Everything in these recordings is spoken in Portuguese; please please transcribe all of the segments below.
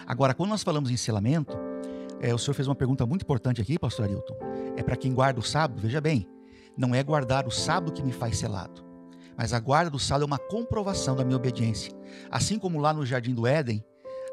Agora, quando nós falamos em selamento, o senhor fez uma pergunta muito importante aqui, pastor Arilton. É para quem guarda o sábado, veja bem, não é guardar o sábado que me faz selado, mas a guarda do sábado é uma comprovação da minha obediência. Assim como lá no Jardim do Éden,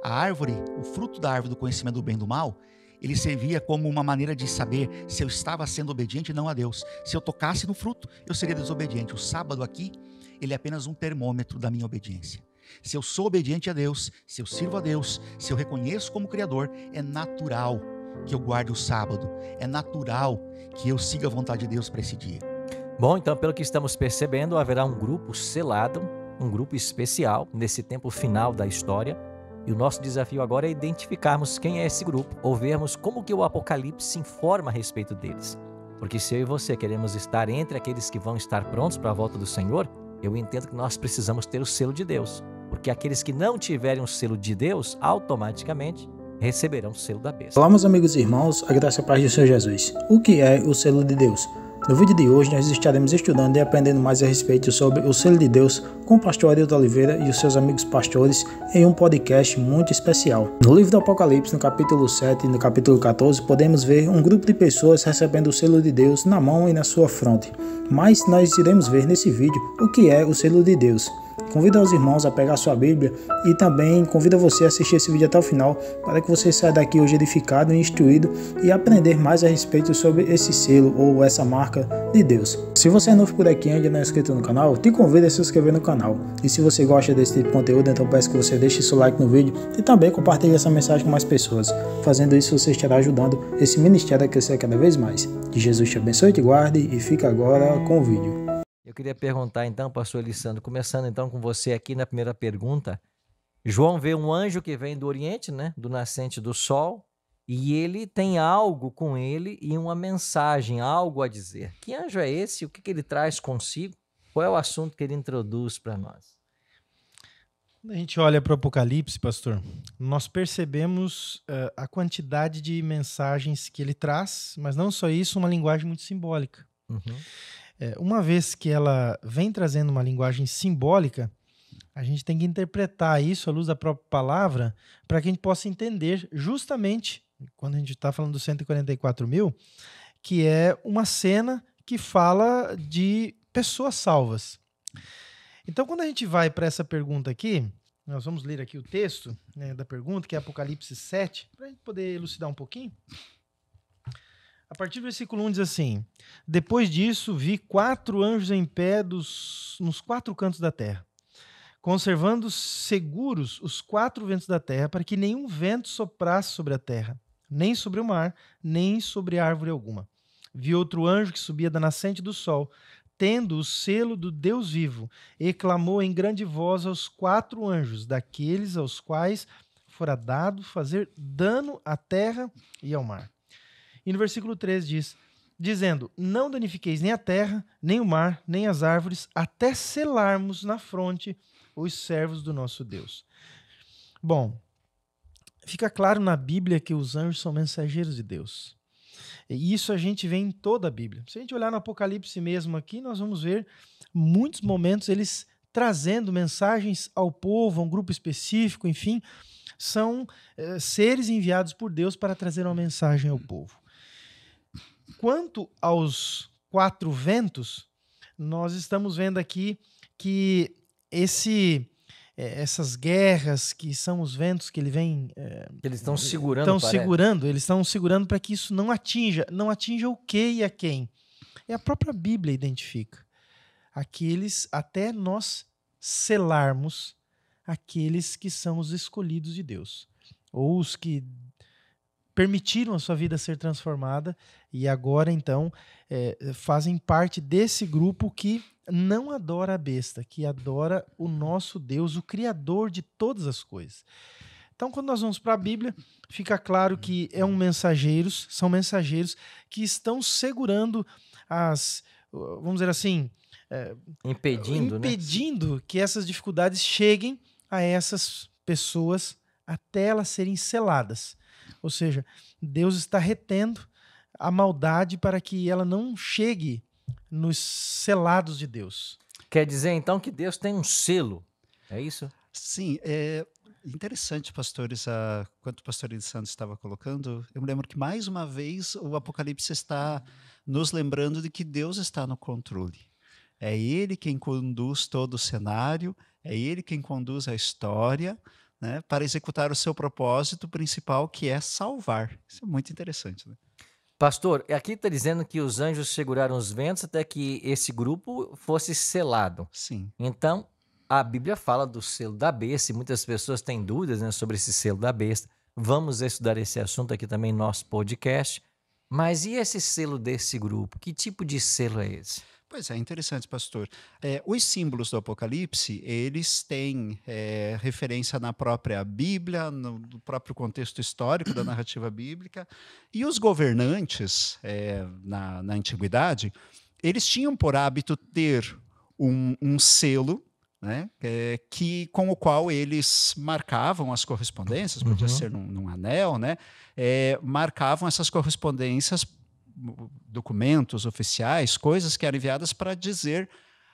a árvore, o fruto da árvore do conhecimento do bem e do mal, ele servia como uma maneira de saber se eu estava sendo obediente não a Deus. Se eu tocasse no fruto, eu seria desobediente. O sábado aqui, ele é apenas um termômetro da minha obediência. Se eu sou obediente a Deus, se eu sirvo a Deus, se eu reconheço como Criador, é natural que eu guarde o sábado. É natural que eu siga a vontade de Deus para esse dia. Bom, então, pelo que estamos percebendo, haverá um grupo selado, um grupo especial nesse tempo final da história. E o nosso desafio agora é identificarmos quem é esse grupo, ou vermos como que o Apocalipse informa a respeito deles. Porque se eu e você queremos estar entre aqueles que vão estar prontos para a volta do Senhor, eu entendo que nós precisamos ter o selo de Deus. Porque aqueles que não tiverem o selo de Deus, automaticamente receberão o selo da besta. Olá, meus amigos e irmãos, a graça e a paz do Senhor Jesus. O que é o selo de Deus? No vídeo de hoje nós estaremos estudando e aprendendo mais a respeito sobre o selo de Deus com o pastor Arilton Oliveira e os seus amigos pastores em um podcast muito especial. No livro do Apocalipse, no capítulo 7 e no capítulo 14, podemos ver um grupo de pessoas recebendo o selo de Deus na mão e na sua fronte. Mas nós iremos ver nesse vídeo o que é o selo de Deus. Convido os irmãos a pegar sua Bíblia e também convido você a assistir esse vídeo até o final para que você saia daqui hoje edificado e instruído e aprender mais a respeito sobre esse selo ou essa marca de Deus. Se você é novo por aqui e ainda não é inscrito no canal, te convido a se inscrever no canal. E se você gosta desse tipo de conteúdo, então peço que você deixe seu like no vídeo e também compartilhe essa mensagem com mais pessoas. Fazendo isso, você estará ajudando esse ministério a crescer cada vez mais. Que Jesus te abençoe e te guarde e fica agora com o vídeo. Eu queria perguntar então, pastor Elisandro, começando então com você aqui na primeira pergunta. João vê um anjo que vem do Oriente, né, do nascente do sol, e ele tem algo com ele e uma mensagem, algo a dizer. Que anjo é esse? O que ele traz consigo? Qual é o assunto que ele introduz para nós? Quando a gente olha para o Apocalipse, pastor, nós percebemos a quantidade de mensagens que ele traz, mas não só isso, uma linguagem muito simbólica. Uhum. Uma vez que ela vem trazendo uma linguagem simbólica, a gente tem que interpretar isso à luz da própria palavra para que a gente possa entender justamente, quando a gente está falando dos 144 mil, que é uma cena que fala de pessoas salvas. Então, quando a gente vai para essa pergunta aqui, nós vamos ler aqui o texto, né, da pergunta, que é Apocalipse 7, para a gente poder elucidar um pouquinho. A partir do versículo 1 diz assim: Depois disso, vi 4 anjos em pé nos 4 cantos da terra, conservando seguros os 4 ventos da terra, para que nenhum vento soprasse sobre a terra, nem sobre o mar, nem sobre árvore alguma. Vi outro anjo que subia da nascente do sol, tendo o selo do Deus vivo, e clamou em grande voz aos 4 anjos, daqueles aos quais fora dado fazer dano à terra e ao mar. E no versículo 3 diz, dizendo, não danifiqueis nem a terra, nem o mar, nem as árvores, até selarmos na fronte os servos do nosso Deus. Bom, fica claro na Bíblia que os anjos são mensageiros de Deus. E isso a gente vê em toda a Bíblia. Se a gente olhar no Apocalipse mesmo aqui, nós vamos ver muitos momentos eles trazendo mensagens ao povo, a um grupo específico, enfim, são seres enviados por Deus para trazer uma mensagem ao povo. Quanto aos 4 ventos, nós estamos vendo aqui que essas guerras, que são os ventos que ele vem... Eles estão segurando, eles estão segurando para que isso não atinja o que e a quem. E a própria Bíblia identifica. Aqueles, até nós selarmos aqueles que são os escolhidos de Deus. Ou os que permitiram a sua vida ser transformada e agora, então, fazem parte desse grupo que não adora a besta, que adora o nosso Deus, o Criador de todas as coisas. Então, quando nós vamos para a Bíblia, fica claro que são mensageiros que estão segurando vamos dizer assim, impedindo que essas dificuldades cheguem a essas pessoas até elas serem seladas. Ou seja, Deus está retendo a maldade para que ela não chegue nos selados de Deus. Quer dizer, então, que Deus tem um selo, é isso? Sim, Interessante, pastores, quanto o pastor Eli Santos estava colocando, eu me lembro que mais uma vez o Apocalipse está nos lembrando de que Deus está no controle. É Ele quem conduz todo o cenário, é Ele quem conduz a história, né, para executar o seu propósito principal, que é salvar. Isso é muito interessante, né? Pastor, aqui está dizendo que os anjos seguraram os ventos até que esse grupo fosse selado. Sim. Então, a Bíblia fala do selo da besta, e muitas pessoas têm dúvidas, né, sobre esse selo da besta. Vamos estudar esse assunto aqui também no nosso podcast. Mas e esse selo desse grupo? Que tipo de selo é esse? Pois é, interessante, pastor. Os símbolos do Apocalipse, eles têm referência na própria Bíblia, no próprio contexto histórico da narrativa bíblica, e os governantes na antiguidade, eles tinham por hábito ter um selo, né, com o qual eles marcavam as correspondências, podia ser num anel, né, marcavam essas correspondências, documentos oficiais, coisas que eram enviadas para dizer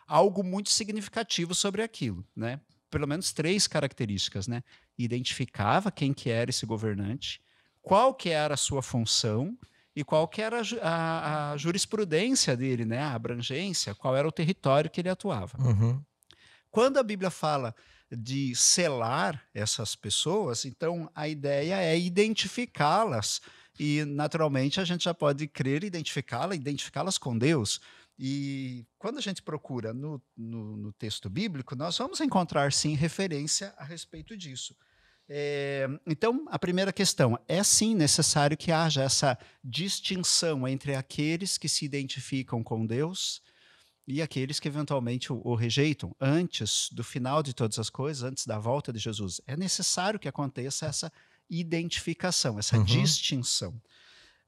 algo muito significativo sobre aquilo, né? Pelo menos 3 características, né? Identificava quem que era esse governante, qual que era a sua função e qual que era a jurisprudência dele, né? A abrangência, qual era o território que ele atuava. Quando a Bíblia fala de selar essas pessoas, então a ideia é identificá-las. E, naturalmente, a gente já pode crer, identificá-las com Deus. E quando a gente procura no texto bíblico, nós vamos encontrar, sim, referência a respeito disso. Então, a primeira questão, é sim necessário que haja essa distinção entre aqueles que se identificam com Deus e aqueles que eventualmente o rejeitam antes do final de todas as coisas, antes da volta de Jesus. É necessário que aconteça essa identificação, essa distinção.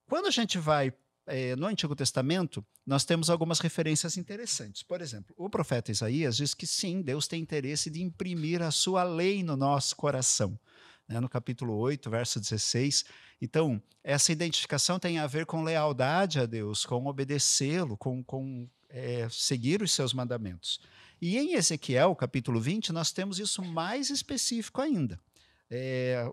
Quando a gente vai no Antigo Testamento, nós temos algumas referências interessantes. Por exemplo, o profeta Isaías diz que sim, Deus tem interesse de imprimir a sua lei no nosso coração. Né? No capítulo 8, verso 16. Então, essa identificação tem a ver com lealdade a Deus, com obedecê-lo, com seguir os seus mandamentos. E em Ezequiel, capítulo 20, nós temos isso mais específico ainda.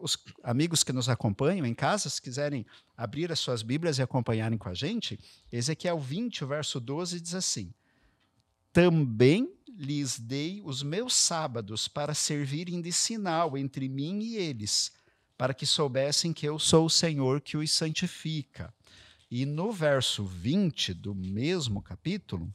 Os amigos que nos acompanham em casa, se quiserem abrir as suas Bíblias e acompanharem com a gente, Ezequiel 20, o verso 12, diz assim: também lhes dei os meus sábados para servirem de sinal entre mim e eles, para que soubessem que eu sou o Senhor que os santifica. E no verso 20 do mesmo capítulo,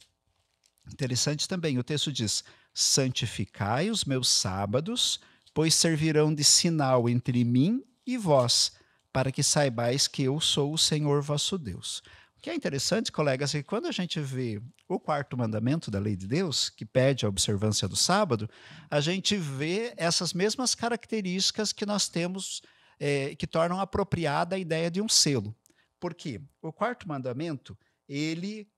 interessante também, o texto diz: santificai os meus sábados, pois servirão de sinal entre mim e vós, para que saibais que eu sou o Senhor vosso Deus. O que é interessante, colegas, é que quando a gente vê o 4º mandamento da lei de Deus, que pede a observância do sábado, a gente vê essas mesmas características que nós temos, que tornam apropriada a ideia de um selo. Por quê? O 4º mandamento, ele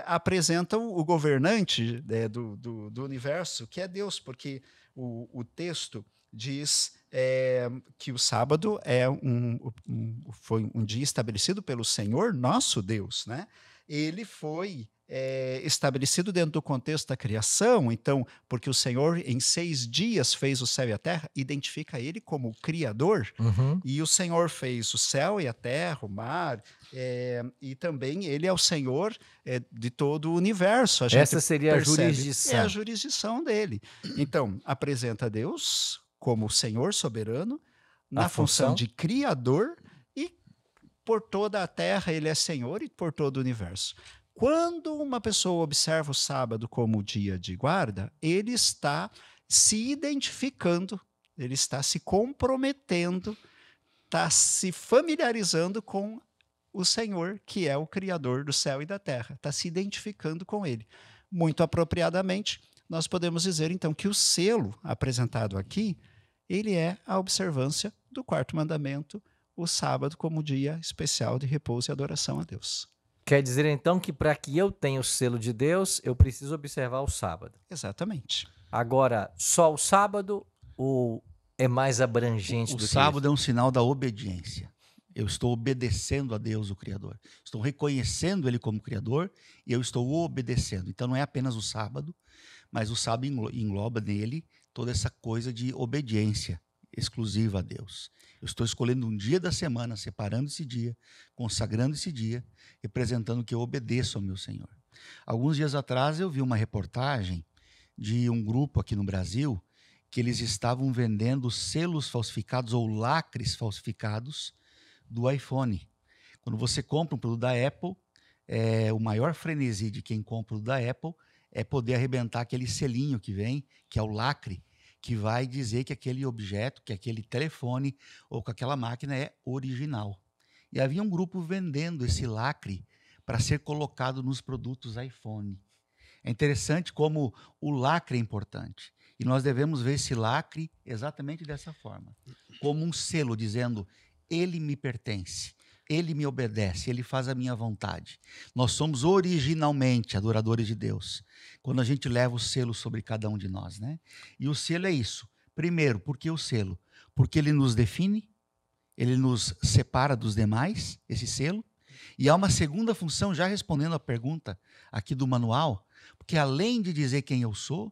apresenta o governante do universo, que é Deus, porque o texto diz que o sábado foi um dia estabelecido pelo Senhor nosso Deus, né? Ele foi estabelecido dentro do contexto da criação, então, porque o Senhor em 6 dias fez o céu e a terra, identifica ele como o Criador, e o Senhor fez o céu e a terra, o mar, e também ele é o Senhor de todo o universo. Essa seria a jurisdição. É a jurisdição dele. Então, apresenta Deus como o Senhor soberano, na função de Criador, e por toda a terra ele é Senhor e por todo o universo. Quando uma pessoa observa o sábado como dia de guarda, ele está se identificando, ele está se comprometendo, está se familiarizando com o Senhor, que é o Criador do céu e da terra, está se identificando com ele. Muito apropriadamente, nós podemos dizer, então, que o selo apresentado aqui, ele é a observância do 4º mandamento, o sábado como dia especial de repouso e adoração a Deus. Quer dizer, então, que para que eu tenha o selo de Deus, eu preciso observar o sábado. Exatamente. Agora, só o sábado ou é mais abrangente do que isso? O sábado é um sinal da obediência. Eu estou obedecendo a Deus, o Criador. Estou reconhecendo Ele como Criador e eu estou obedecendo. Então, não é apenas o sábado, mas o sábado engloba nele toda essa coisa de obediência. exclusiva a Deus. Eu estou escolhendo um dia da semana, separando esse dia, consagrando esse dia, representando que eu obedeço ao meu Senhor. Alguns dias atrás eu vi uma reportagem de um grupo aqui no Brasil que eles estavam vendendo selos falsificados ou lacres falsificados do iPhone. Quando você compra um produto da Apple, o maior frenesi de quem compra o da Apple é poder arrebentar aquele selinho que vem, que é o lacre, que vai dizer que aquele objeto, que aquele telefone ou que aquela máquina é original. E havia um grupo vendendo esse lacre para ser colocado nos produtos iPhone. É interessante como o lacre é importante. E nós devemos ver esse lacre exatamente dessa forma, como um selo dizendo, ele me pertence. Ele me obedece, ele faz a minha vontade. Nós somos originalmente adoradores de Deus, quando a gente leva o selo sobre cada um de nós, né? E o selo é isso. Primeiro, por que o selo? Porque ele nos define, ele nos separa dos demais, esse selo. E há uma segunda função, já respondendo a pergunta aqui do manual, porque além de dizer quem eu sou,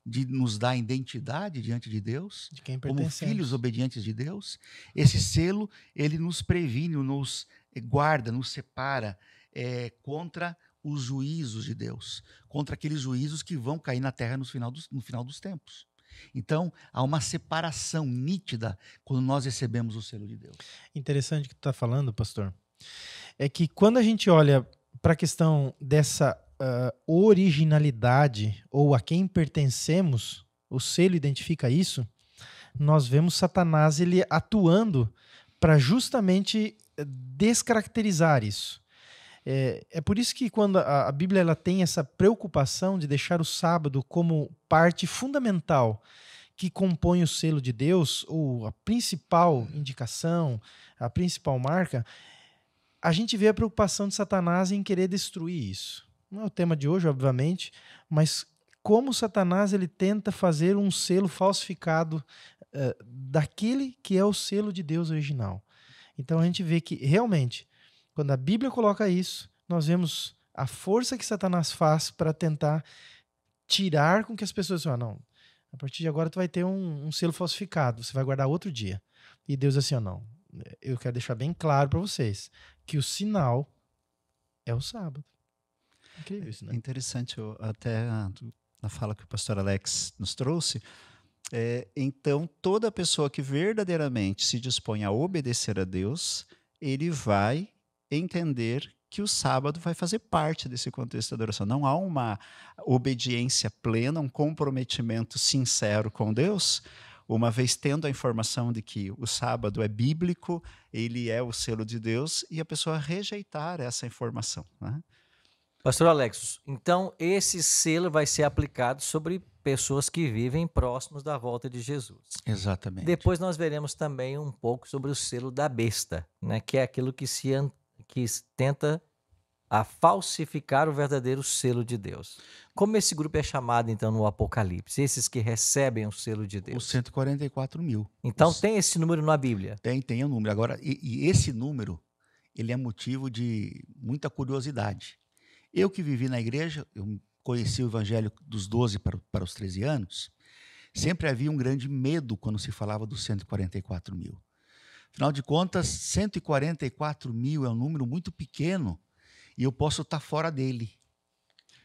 de nos dar identidade diante de Deus, De quem como pertencemos. filhos obedientes de Deus, esse selo, ele nos previne, nos guarda, nos separa contra os juízos de Deus, contra aqueles juízos que vão cair na terra no final dos tempos. Então, há uma separação nítida quando nós recebemos o selo de Deus. Interessante que tu está falando, pastor, é que quando a gente olha para a questão dessa originalidade ou a quem pertencemos, o selo identifica isso, nós vemos Satanás ele atuando para justamente descaracterizar isso. É por isso que quando a Bíblia ela tem essa preocupação de deixar o sábado como parte fundamental que compõe o selo de Deus, ou a principal indicação, a principal marca, a gente vê a preocupação de Satanás em querer destruir isso. Não é o tema de hoje, obviamente, mas como Satanás ele tenta fazer um selo falsificado daquele que é o selo de Deus original. Então a gente vê que, realmente, quando a Bíblia coloca isso, nós vemos a força que Satanás faz para tentar tirar com que as pessoas digam, não, a partir de agora tu vai ter um selo falsificado, você vai guardar outro dia. E Deus assim, não, eu quero deixar bem claro para vocês que o sinal é o sábado. Incrível isso, né? Interessante, até na fala que o pastor Alex nos trouxe. Então, toda pessoa que verdadeiramente se dispõe a obedecer a Deus, ele vai entender que o sábado vai fazer parte desse contexto de adoração. Não há uma obediência plena, um comprometimento sincero com Deus, uma vez tendo a informação de que o sábado é bíblico, ele é o selo de Deus, e a pessoa rejeitar essa informação, né? Pastor Alex, então esse selo vai ser aplicado sobre pessoas que vivem próximos da volta de Jesus. Exatamente. Depois nós veremos também um pouco sobre o selo da besta, né, que é aquilo que tenta a falsificar o verdadeiro selo de Deus. Como esse grupo é chamado então no Apocalipse? Esses que recebem o selo de Deus. Os 144 mil. Então tem esse número na Bíblia? Tem o número. Agora, e esse número, ele é motivo de muita curiosidade. Eu que vivi na igreja, eu conheci o evangelho dos 12 para os 13 anos, sempre havia um grande medo quando se falava dos 144 mil. Afinal de contas, 144 mil é um número muito pequeno e eu posso estar fora dele.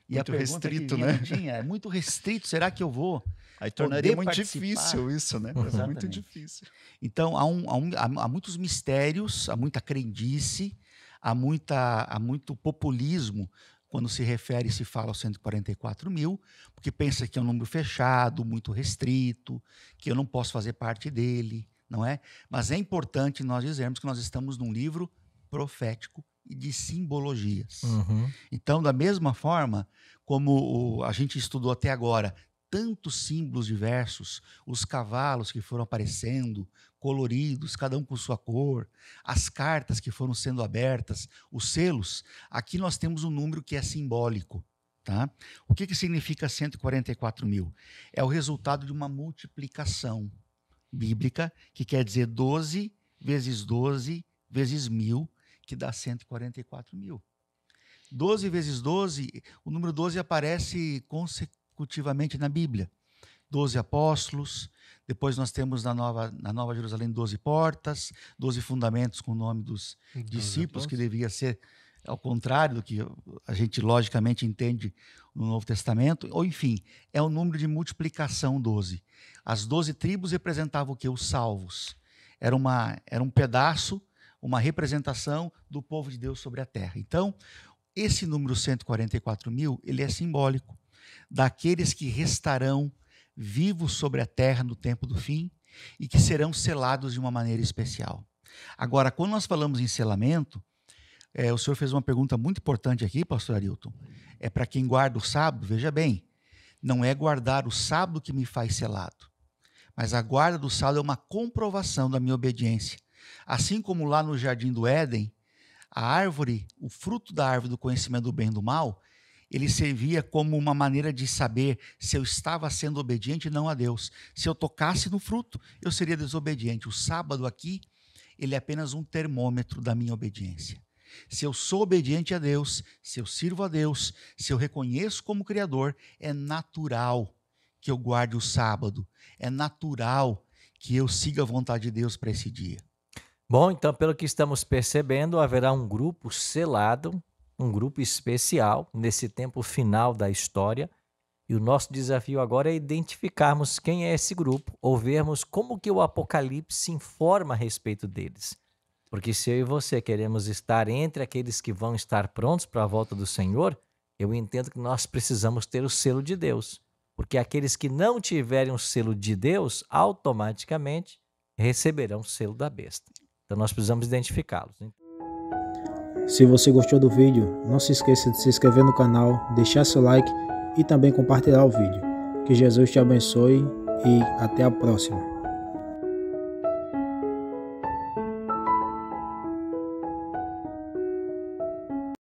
E muito a pergunta restrito, que né? Tinha, é muito restrito, será que eu vou? Aí tornaria muito participar? difícil isso, né? Exatamente. Muito difícil. Então, há muitos mistérios, há muita crendice, há muito populismo quando se refere e se fala aos 144 mil, porque pensa que é um número fechado, muito restrito, que eu não posso fazer parte dele, não é? Mas é importante nós dizermos que nós estamos num livro profético e de simbologias. Uhum. Então, da mesma forma como a gente estudou até agora, tantos símbolos diversos, os cavalos que foram aparecendo, coloridos, cada um com sua cor, as cartas que foram sendo abertas, os selos, aqui nós temos um número que é simbólico. Tá? O que significa 144 mil? É o resultado de uma multiplicação bíblica, que quer dizer 12 vezes 1000, que dá 144 mil. 12 vezes 12, o número 12 aparece consecutivamente na Bíblia. 12 apóstolos, Depois nós temos na Nova Jerusalém 12 portas, 12 fundamentos com o nome dos discípulos, que devia ser ao contrário do que a gente logicamente entende no Novo Testamento. Ou enfim, é um número de multiplicação 12. As 12 tribos representavam o quê? Os salvos. Era um pedaço, uma representação do povo de Deus sobre a terra. Então, esse número 144.000, ele é simbólico daqueles que restarão vivos sobre a terra no tempo do fim e que serão selados de uma maneira especial. Agora, quando nós falamos em selamento, o senhor fez uma pergunta muito importante aqui, pastor Arilton. É para quem guarda o sábado, veja bem, não é guardar o sábado que me faz selado, mas a guarda do sábado é uma comprovação da minha obediência. Assim como lá no Jardim do Éden, a árvore, o fruto da árvore do conhecimento do bem e do mal, ele servia como uma maneira de saber se eu estava sendo obediente não a Deus. Se eu tocasse no fruto, eu seria desobediente. O sábado aqui, ele é apenas um termômetro da minha obediência. Se eu sou obediente a Deus, se eu sirvo a Deus, se eu reconheço como Criador, é natural que eu guarde o sábado. É natural que eu siga a vontade de Deus para esse dia. Bom, então, pelo que estamos percebendo, haverá um grupo selado, um grupo especial nesse tempo final da história. E o nosso desafio agora é identificarmos quem é esse grupo, ou vermos como que o Apocalipse informa a respeito deles. Porque se eu e você queremos estar entre aqueles que vão estar prontos para a volta do Senhor, eu entendo que nós precisamos ter o selo de Deus. Porque aqueles que não tiverem o selo de Deus, automaticamente receberão o selo da besta. Então nós precisamos identificá-los. Se você gostou do vídeo, não se esqueça de se inscrever no canal, deixar seu like e também compartilhar o vídeo. Que Jesus te abençoe e até a próxima.